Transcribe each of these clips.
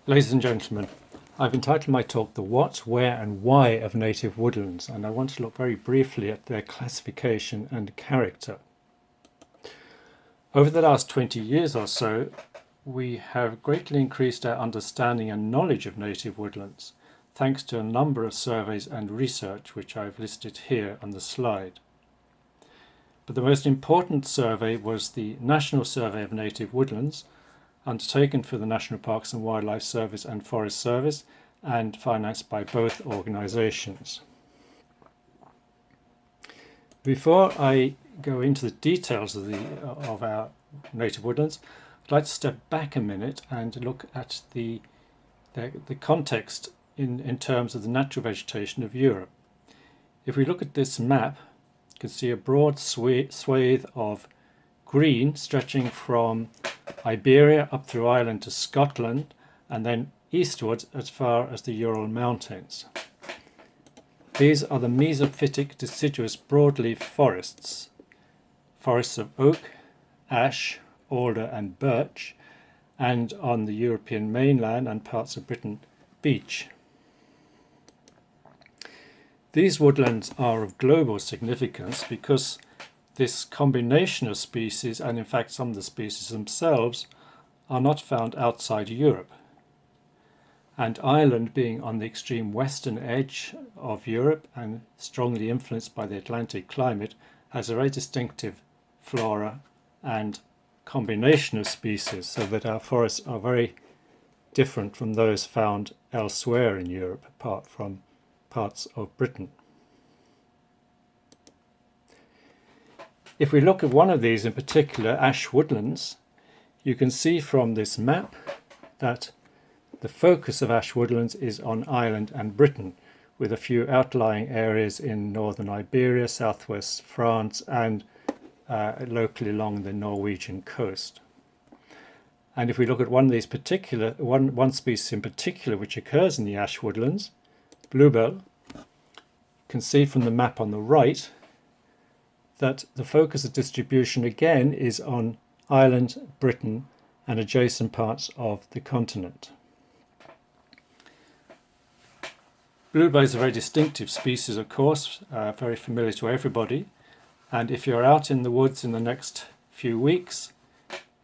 Ladies and gentlemen, I've entitled my talk The What, Where and Why of Native Woodlands, and I want to look very briefly at their classification and character. Over the last 20 years or so, we have greatly increased our understanding and knowledge of native woodlands, thanks to a number of surveys and research which I've listed here on the slide. But the most important survey was the National Survey of Native Woodlands, undertaken for the National Parks and Wildlife Service and Forest Service and financed by both organisations. Before I go into the details of our native woodlands, I'd like to step back a minute and look at the context in terms of the natural vegetation of Europe. If we look at this map, you can see a broad swathe of green stretching from Iberia up through Ireland to Scotland and then eastwards as far as the Ural Mountains. These are the mesophytic deciduous broadleaf forests, forests of oak, ash, alder and birch, and on the European mainland and parts of Britain, beech. These woodlands are of global significance because this combination of species, and in fact some of the species themselves, are not found outside Europe. And Ireland, being on the extreme western edge of Europe and strongly influenced by the Atlantic climate, has a very distinctive flora and combination of species, so that our forests are very different from those found elsewhere in Europe, apart from parts of Britain. If we look at one of these in particular, ash woodlands, you can see from this map that the focus of ash woodlands is on Ireland and Britain, with a few outlying areas in northern Iberia, southwest France, and locally along the Norwegian coast. And if we look at one of these particular, one species in particular which occurs in the ash woodlands, bluebell, you can see from the map on the right that the focus of distribution again is on Ireland, Britain, and adjacent parts of the continent. Bluebell is a very distinctive species, of course, very familiar to everybody. And if you're out in the woods in the next few weeks,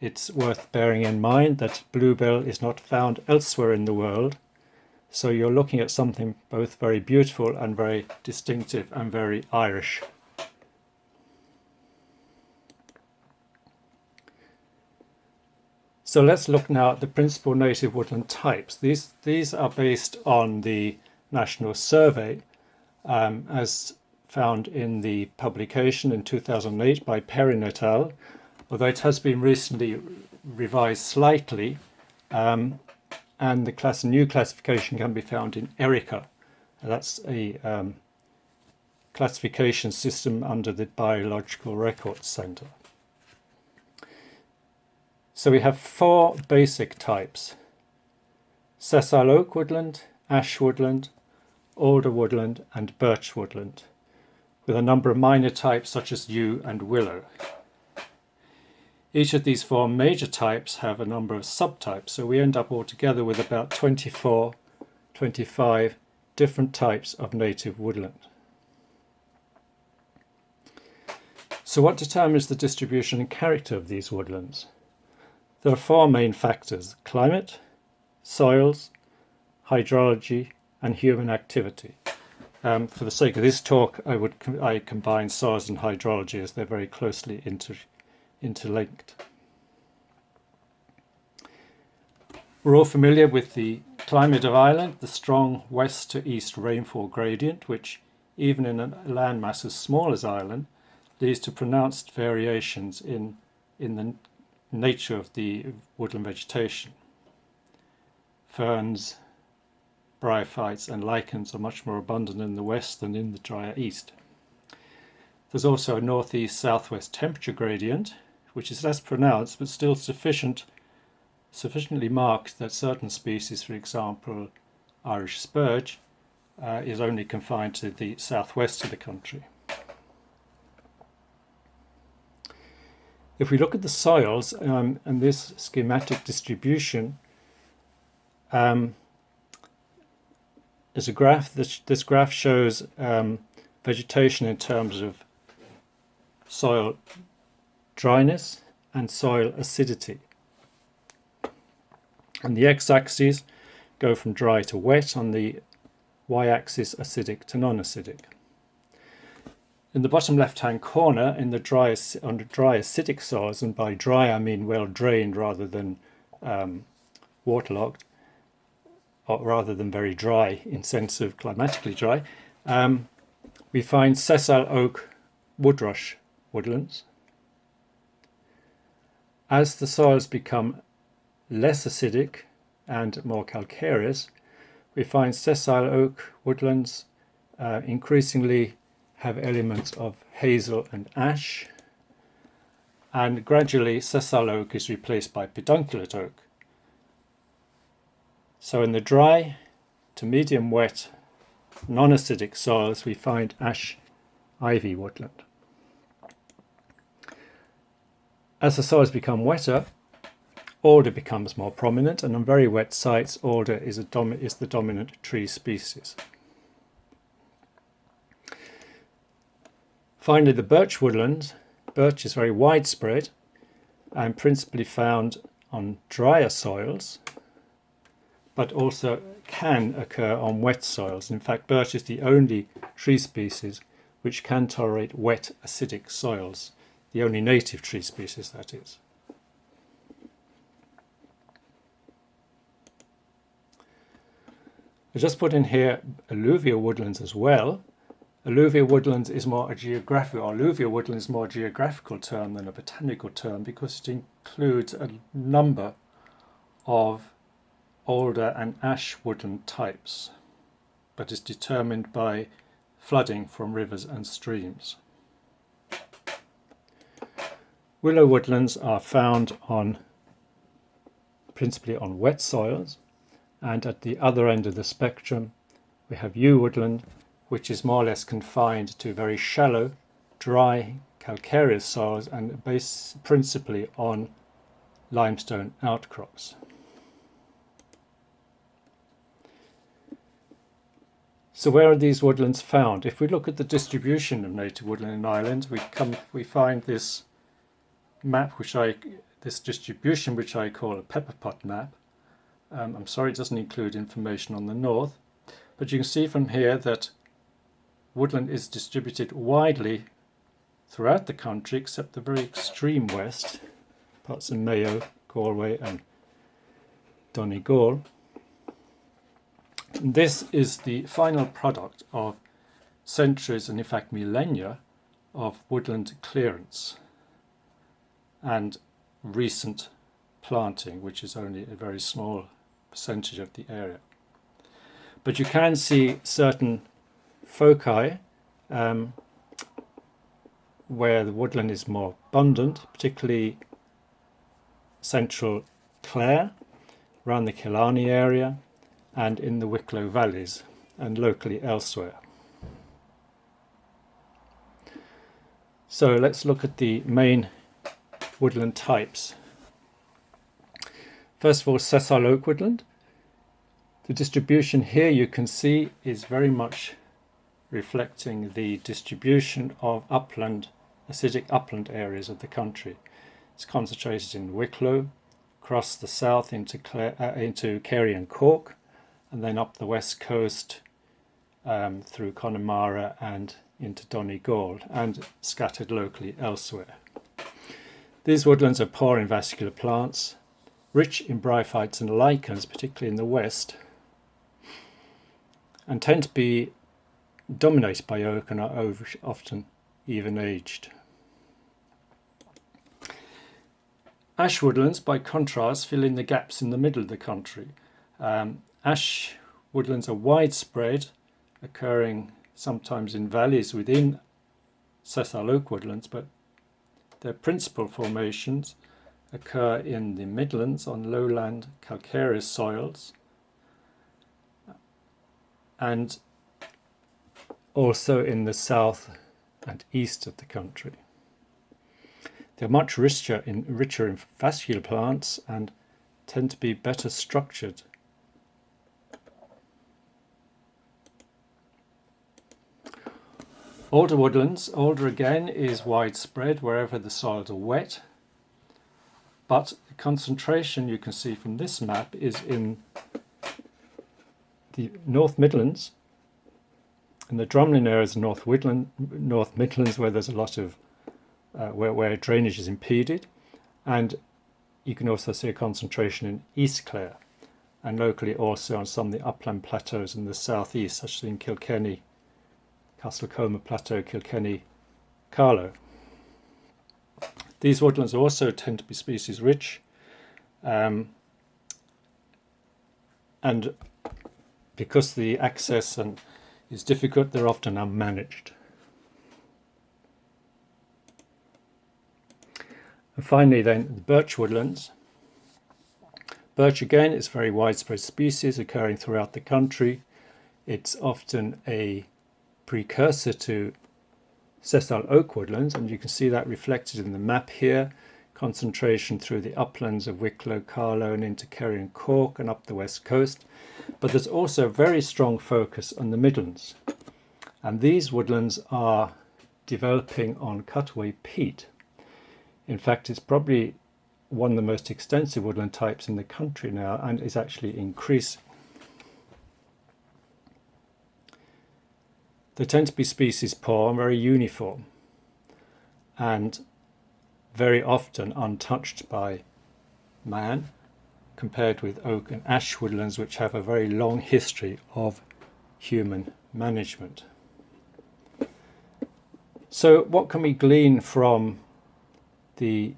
it's worth bearing in mind that bluebell is not found elsewhere in the world. So you're looking at something both very beautiful and very distinctive and very Irish. So let's look now at the principal native woodland types. These are based on the National Survey as found in the publication in 2008 by Perrin et al., although it has been recently revised slightly, and the new classification can be found in ERICA. That's a classification system under the Biological Records Centre. So we have four basic types: sessile oak woodland, ash woodland, alder woodland, and birch woodland, with a number of minor types such as yew and willow. Each of these four major types have a number of subtypes, so we end up altogether with about 24, 25 different types of native woodland. So what determines the distribution and character of these woodlands? There are four main factors: climate, soils, hydrology, and human activity. For the sake of this talk, I combine soils and hydrology as they're very closely interlinked. We're all familiar with the climate of Ireland, the strong west to east rainfall gradient, which even in a landmass as small as Ireland leads to pronounced variations in the nature of the woodland vegetation. Ferns, bryophytes and lichens are much more abundant in the west than in the drier east. There's also a northeast-southwest temperature gradient, which is less pronounced but still sufficiently marked that certain species, for example Irish spurge, is only confined to the southwest of the country. If we look at the soils and this schematic distribution, is a graph. This graph shows vegetation in terms of soil dryness and soil acidity. And the x-axis go from dry to wet, on the y-axis acidic to non-acidic. In the bottom left-hand corner, on the dry acidic soils, and by dry I mean well drained rather than waterlogged, or rather than very dry in sense of climatically dry, we find sessile oak woodrush woodlands. As the soils become less acidic and more calcareous, we find sessile oak woodlands increasingly have elements of hazel and ash, and gradually sessile oak is replaced by pedunculate oak. So in the dry to medium wet non-acidic soils we find ash ivy woodland. As the soils become wetter, alder becomes more prominent, and on very wet sites alder is the dominant tree species. Finally, the birch woodland. Birch is very widespread and principally found on drier soils, but also can occur on wet soils. In fact, birch is the only tree species which can tolerate wet acidic soils, the only native tree species that is. I just put in here alluvial woodlands as well. Alluvial woodlands is more a geographical, or alluvial woodland is more a geographical term than a botanical term, because it includes a number of alder and ash woodland types, but is determined by flooding from rivers and streams. Willow woodlands are found principally on wet soils, and at the other end of the spectrum we have yew woodland, which is more or less confined to very shallow, dry, calcareous soils and based principally on limestone outcrops. So where are these woodlands found? If we look at the distribution of native woodland in Ireland, we find this map, this distribution which I call a pepperpot map. I'm sorry it doesn't include information on the north, but you can see from here that woodland is distributed widely throughout the country except the very extreme west, parts of Mayo, Galway and Donegal. And this is the final product of centuries and in fact millennia of woodland clearance and recent planting, which is only a very small percentage of the area. But you can see certain foci where the woodland is more abundant, particularly central Clare, around the Killarney area and in the Wicklow valleys and locally elsewhere. So let's look at the main woodland types. First of all, sessile oak woodland. The distribution here you can see is very much reflecting the distribution of acidic upland areas of the country. It's concentrated in Wicklow, across the south into Kerry and Cork, and then up the west coast through Connemara and into Donegal, and scattered locally elsewhere. These woodlands are poor in vascular plants, rich in bryophytes and lichens, particularly in the west, and tend to be dominated by oak and are often even aged. Ash woodlands, by contrast, fill in the gaps in the middle of the country. Ash woodlands are widespread, occurring sometimes in valleys within sessile oak woodlands, but their principal formations occur in the Midlands on lowland calcareous soils, and also in the south and east of the country. They're much richer in vascular plants and tend to be better structured Older woodlands. Older again is widespread wherever the soils are wet, but the concentration you can see from this map is in the North Midlands and the drumlin areas of North Midlands, where there's a lot of where drainage is impeded, and you can also see a concentration in East Clare, and locally also on some of the upland plateaus in the southeast, such as in Kilkenny, Castlecombe Plateau, Kilkenny, Carlow. These woodlands also tend to be species rich, and because the access is difficult, they're often unmanaged. And finally then, the birch woodlands. Birch again is a very widespread species occurring throughout the country. It's often a precursor to sessile oak woodlands, and you can see that reflected in the map here. Concentration through the uplands of Wicklow, Carlow and into Kerry and Cork and up the west coast. But there's also a very strong focus on the Midlands. And these woodlands are developing on cutaway peat. In fact, it's probably one of the most extensive woodland types in the country now, and is actually increasing. They tend to be species poor and very uniform, and very often untouched by man, compared with oak and ash woodlands, which have a very long history of human management. So what can we glean from these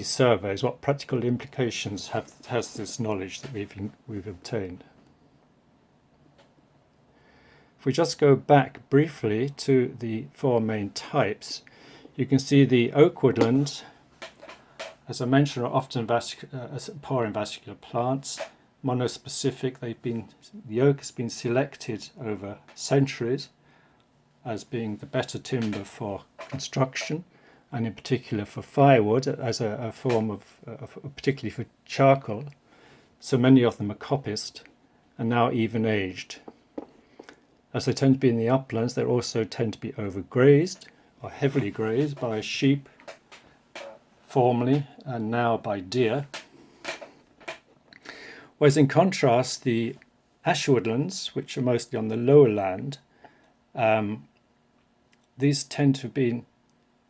surveys? What practical implications has this knowledge that we've obtained? If we just go back briefly to the four main types, you can see the oak woodlands, as I mentioned, are often poor in vascular plants, monospecific. The oak has been selected over centuries as being the better timber for construction, and in particular for firewood as a form of, particularly for charcoal. So many of them are coppiced and now even aged. As they tend to be in the uplands, they also tend to be overgrazed or heavily grazed by sheep formerly, and now by deer. Whereas in contrast, the ash woodlands, which are mostly on the lower land, these tend to have been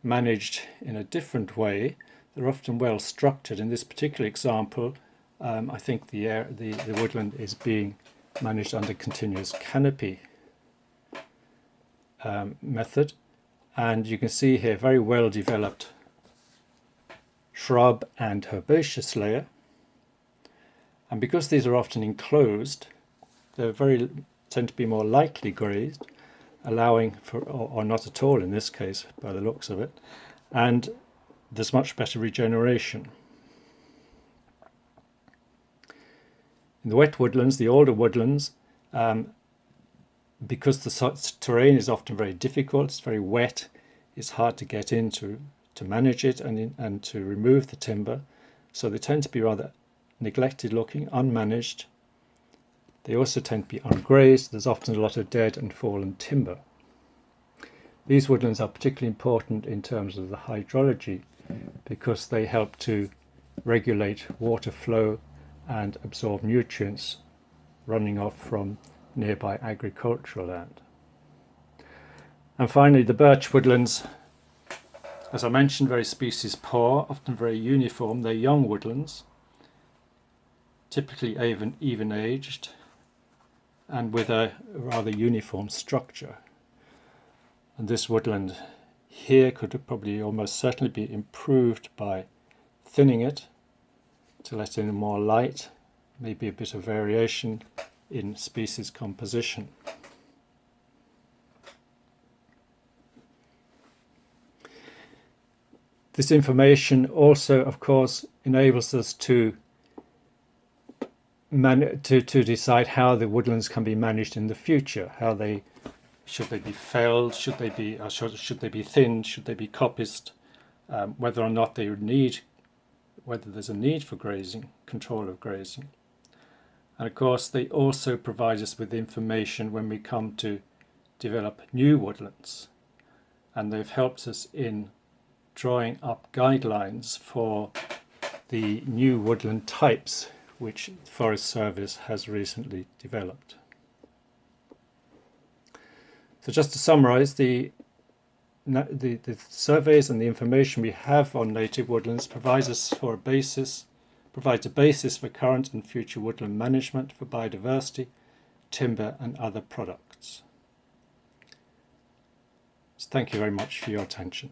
managed in a different way. They're often well structured. In this particular example, I think the woodland is being managed under continuous canopy method, and you can see here very well developed shrub and herbaceous layer. And because these are often enclosed, they tend to be more lightly grazed, allowing for, or not at all in this case by the looks of it, and there's much better regeneration. In the wet woodlands, the older woodlands, because the terrain is often very difficult, it's very wet, it's hard to get into to manage it and to remove the timber, so they tend to be rather neglected looking, unmanaged. They also tend to be ungrazed. There's often a lot of dead and fallen timber. These woodlands are particularly important in terms of the hydrology because they help to regulate water flow and absorb nutrients running off from nearby agricultural land. And finally, the birch woodlands, as I mentioned, very species poor, often very uniform. They're young woodlands, typically even aged, and with a rather uniform structure. And this woodland here could probably almost certainly be improved by thinning it to let in more light, maybe a bit of variation in species composition. This information also, of course, enables us to decide how the woodlands can be managed in the future. Should they be felled? Should they be thinned? Should they be coppiced? Whether or not whether there's a need for grazing, control of grazing. And of course, they also provide us with information when we come to develop new woodlands. and they've helped us in drawing up guidelines for the new woodland types which the Forest Service has recently developed. So just to summarise, the surveys and the information we have on native woodlands provides a basis for current and future woodland management for biodiversity, timber and other products. So thank you very much for your attention.